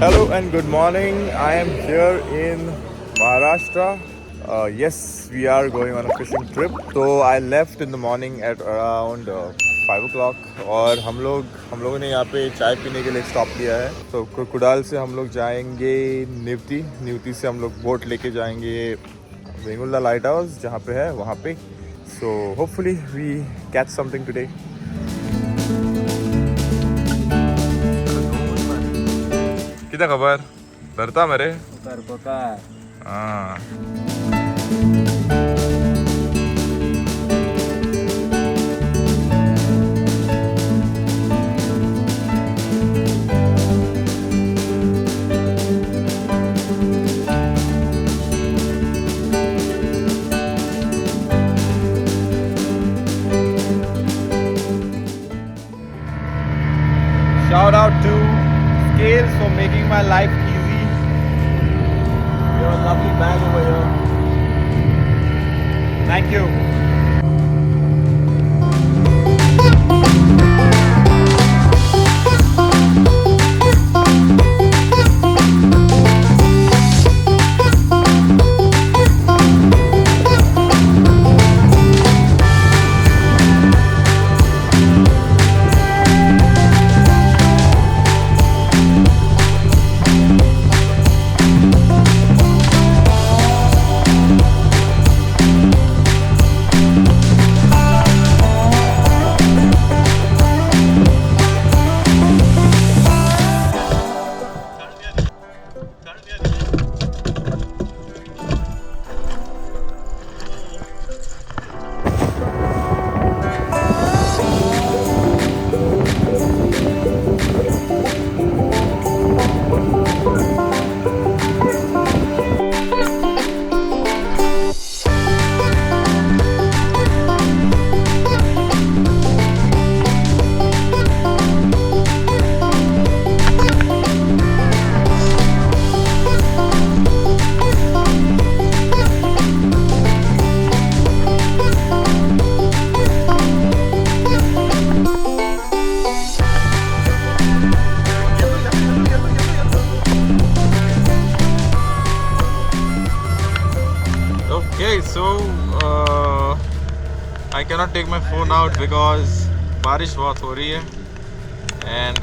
Hello and good morning. I am here in Maharashtra. Yes, we are going on a fishing trip. So I left in the morning at around 5 o'clock और हम लोगों ने यहाँ पे चाय पीने के लिए स्टॉप किया है. तो कुडाल से हम लोग जाएंगे निवती से हम लोग बोट लेके जाएंगे वेंगुर्ला लाइट हाउस जहाँ पे है वहाँ पे. So hopefully we catch something today. कितना खबर धरता मेरे हाँ. Shout out to Scales for making my life easy. You're a lovely bag over here. Thank you. Okay, so I cannot take my phone out because बारिश बहुत हो रही है and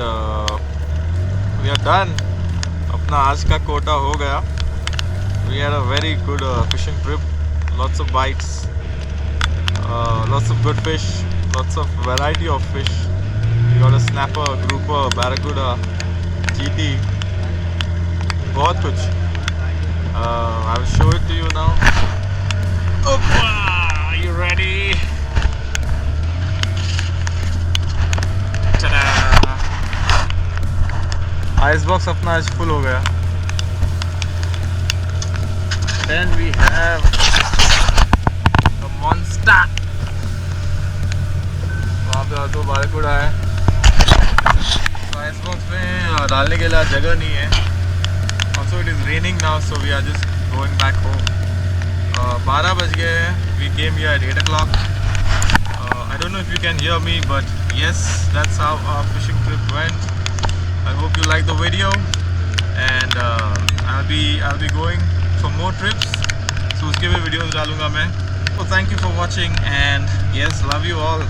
we are done. अपना आज का कोटा हो गया. We had a very good fishing trip. Lots of bites, lots of good fish, lots of variety of fish. We got a snapper, grouper, barracuda, GT, बहुत कुछ. I will show it to you now. Opa! Are you ready? Ta-da! Ice box अपना आज full हो गया. Then we have the monster. वहाँ पे और दो barracuda है. Ice box में डालने के लिए जगह नहीं है. Also it is raining now, so we are just going back home. 12 बज गए हैं. We came here at 8 o'clock. I don't know if you can hear me, but yes, that's how our fishing trip went. I hope you like the video, and I'll be going for more trips. So उसके भी videos डालूँगा मैं. So thank you for watching, and yes, love you all.